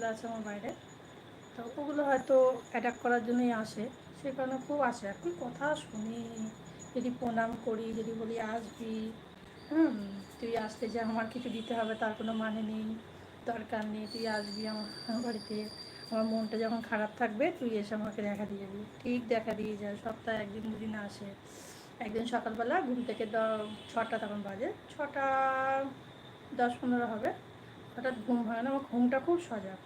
পাখিগুলো আছে আমার বাইরে, তো ওগুলো হয়তো অ্যাটাক করার জন্যই আসে, সে কারণে খুব আসে। এখন কথা শুনি, যদি প্রণাম করি, যদি বলি আসবি, হুম, তুই আসতে যে আমার কিছু দিতে হবে তার কোনো মানে নেই, দরকার নেই, তুই আসবি আমার বাড়িতে, আমার মনটা যখন খারাপ থাকবে তুই এসে আমাকে দেখা দিয়ে যাবি। ঠিক দেখা দিয়ে যায়, সপ্তাহে একদিন দুদিন আসে। একদিন সকালবেলা ঘুম থেকে 6টা তখন বাজে, 6:10-15 হবে, হঠাৎ ঘুম ভাঙে না, আমার ঘুমটা খুব সজাগ,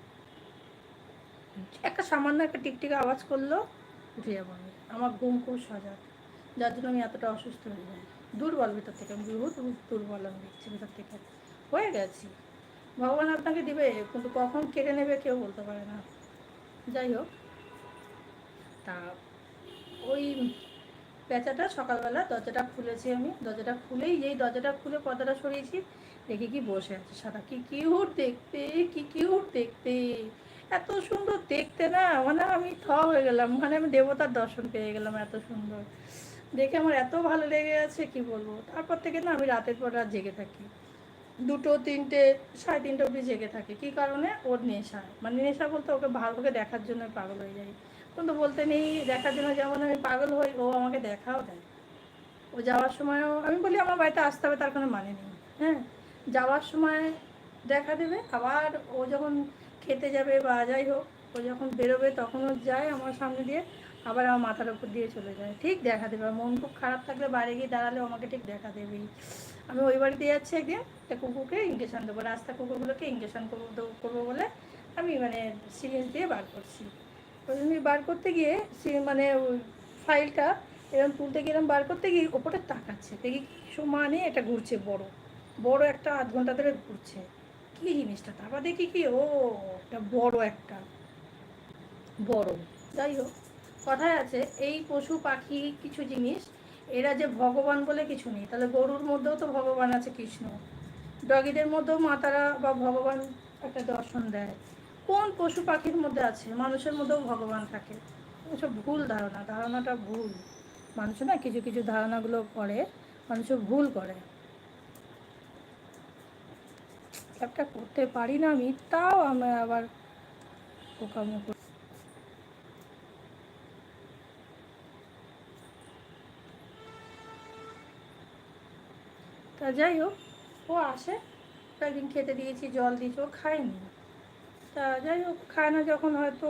একটা সামান্য একটা টিকটিকে আওয়াজ করলো উঠে যাবো আমি, আমার ঘুম খুব সজাগ, যার জন্য আমি এতটা অসুস্থ হয়ে যাই। দুর্বল ভিতর থেকে, আমি বহুত দুর্বল, আমি দেখছি ভিতর থেকে হয়ে গেছি। ভগবান আপনাকে দিবে, কিন্তু কখন কেড়ে নেবে কেউ বলতে পারে না। যাই হোক, তা ওই পেঁচাটা সকালবেলা দরজাটা খুলেছি, আমি দরজাটা খুলেই, যেই দরজাটা খুলে পর্দাটা সরিয়েছি, দেখি কি বসে আছে সাদা, কি কিউট দেখতে, কি কিউট দেখতে, এত সুন্দর দেখতে না, মানে আমি হয়ে গেলাম, মানে আমি দেবতার দর্শন পেয়ে গেলাম, এত সুন্দর দেখে আমার এত ভালো লেগে আছে কি বলবো। তারপর থেকে না আমি রাতের পর রাত জেগে থাকি, 2টো 3টে 3:30 অবধি জেগে থাকে। কী কারণে? ওর নেশা, মানে নেশা বলতে ওকে ভালো করে দেখার জন্য পাগল হয়ে যাই, কিন্তু বলতে নেই দেখার জন্য যেমন আমি পাগল হই, ও আমাকে দেখাও দেয়। ও যাওয়ার সময়ও আমি বলি আমার বাড়িতে আসতে হবে, তার কোনো মানে নেই, হ্যাঁ, যাওয়ার সময় দেখা দেবে, আবার ও যখন খেতে যাবে বা যাই হোক, ও যখন বেরোবে তখনও যায় আমার সামনে দিয়ে, আবার আমার মাথার উপর দিয়ে চলে যায়, ঠিক দেখা দেবে। মন খুব খারাপ থাকলে বাইরে গিয়ে দাঁড়ালেও আমাকে ঠিক দেখা দেবেই। আমি ওই বাড়িতে যাচ্ছি একদিন, একটা কুকুরকে ইঞ্জেকশন দেবো, রাস্তা কুকুরগুলোকে ইঞ্জেকশন করবো বলে আমি মানে সিরিঞ্জ দিয়ে বার করছি। ওই জন্য বার করতে গিয়ে মানে ওই ফাইলটা এরকম তুলতে গেলাম, বার করতে গিয়ে ওপরে তাকাচ্ছে, দেখি সমানে এটা ঘুরছে, বড় বড় একটা, আধ ঘন্টা ধরে ঘুরছে, কী জিনিসটা, তারপর দেখি কি ও একটা বড় একটা বড়। যাই হোক, কথায় আছে এই পশু পাখি কিছু জিনিস, এরা যে ভগবান বলে কিছু নেই, তাহলে গরুর মধ্যেও তো ভগবান আছে কৃষ্ণ, ডগিদের মধ্যেও মাতারা বা ভগবান একটা দর্শন দেয়, কোন পশু পাখির মধ্যে আছে, মানুষের মধ্যেও ভগবান থাকে। এসব ভুল ধারণা, ধারণাটা ভুল। মানুষ না কিছু কিছু ধারণাগুলো করে, মানুষও ভুল করে। একটা করতে পারি না আমি, তাও আমরা আবার বোকামো করি। তা যাই হোক, ও আসে, একদিন খেতে দিয়েছি, জল দিয়েছি, ও খায়নি। তা যাই হোক, খায় না যখন, হয়তো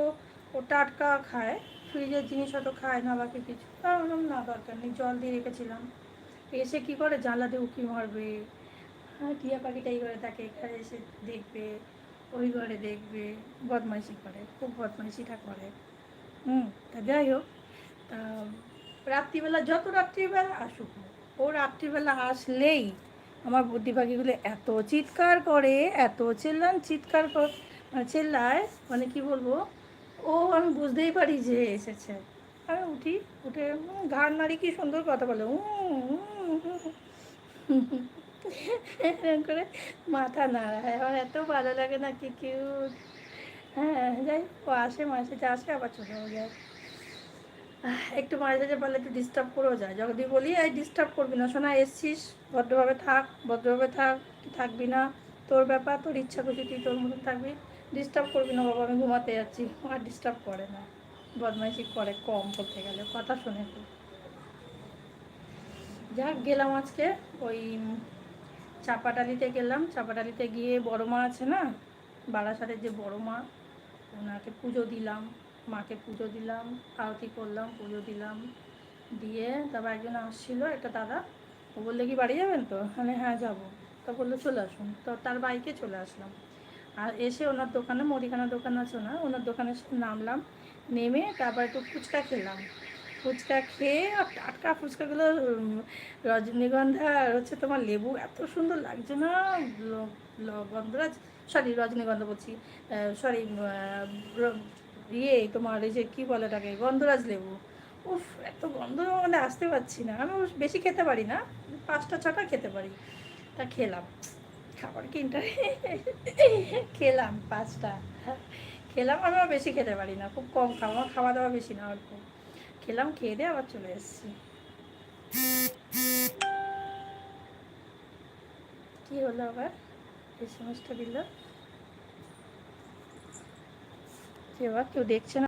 ও টাটকা খায়, ফ্রিজের জিনিস হয়তো খায় না বাকি কিছু, তা বললাম না দরকার নেই, জল দিয়ে রেখেছিলাম। এসে কী করে, জানলা দিয়ে উঁকি মারবে, হ্যাঁ, টিয়া পাখিটা এই ঘরে থাকে, এখানে এসে দেখবে, ওই ঘরে দেখবে, বদমাইশি করে, খুব বদমাইশিটা করে। তা যাই হোক, তা রাত্রিবেলা, যত রাত্রিবেলা আসুক না, ও রাত্রিবেলা আসলেই আমার বুদ্ধি পাখিগুলো এত চিৎকার করে, এত চিৎকার চেল্লায়, মানে কি বলবো, ও আমি বুঝতেই পারি যে এসেছে। আমি উঠি, উঠে ঘাড় নাড়ি, কি সুন্দর কথা বলে, এরকম করে মাথা নাড়ায়, আমার এত ভালো লাগে না, কি কিউট। হ্যাঁ, যাই ও আসে, মাঝে সাঝে আসে, আবার চলেও যায়। একটু মাঝে সাঝে বলে একটু ডিস্টার্ব করেও যায়, যদি বলি এই ডিস্টার্ব করবি না শোনা, এসছিস ভদ্রভাবে থাক, ভদ্রভাবে থাক, কি থাকবি না তোর ব্যাপার, তোর ইচ্ছা করছি তুই তোর মতন থাকবি, ডিস্টার্ব করবি না বাবা, আমি ঘুমাতে যাচ্ছি। আর ডিস্টার্ব করে না, বদমাইশি করে কম, বলতে গেলে কথা শুনে খুব। যাক, গেলাম আজকে ওই চাপাডালিতে গেলাম, চাপাডালিতে গিয়ে বড় মা আছে না, বারাসাতের যে বড় মা, ওনাকে পুজো দিলাম, মাকে পুজো দিলাম, আরতি করলাম, পুজো দিলাম, দিয়ে তারপর একজন আসছিল, একটা দাদা, ও বললে কি বাড়ি যাবেন তো, মানে হ্যাঁ যাবো, তো বললো চলে আসুন, তো তার বাইকে চলে আসলাম। আর এসে ওনার দোকানে, মুদিখানার দোকান আছে না, ওনার দোকানে নামলাম, নেমে তারপর একটু ফুচকা খেলাম, ফুচকা খেয়ে, আর টাটকা ফুচকাগুলো, রজনীগন্ধা আর হচ্ছে তোমার লেবু, এত সুন্দর লাগছে না, গন্ধরাজ, সরি রজনীগন্ধা বলছি, সরি ইয়ে তোমার এই যে কী বলে ওটাকে, গন্ধরাজ লেবু, উফ এত গন্ধ, মানে আসতে পারছি না, আমি বেশি খেতে পারি না, 5টা 6টা খেতে পারি, তা খেলাম, খাবার কিনতে খেলাম 5টা, খেলাম, আমি বেশি খেতে পারি না, খুব কম খাওয়া, আমার খাওয়া দাওয়া বেশি না, অল্প খেলাম, খেয়ে দিয়ে আবার চলে এসেছি। কী হলো আবার, এসএমএসটা দিল, এবার কেউ দেখছে না।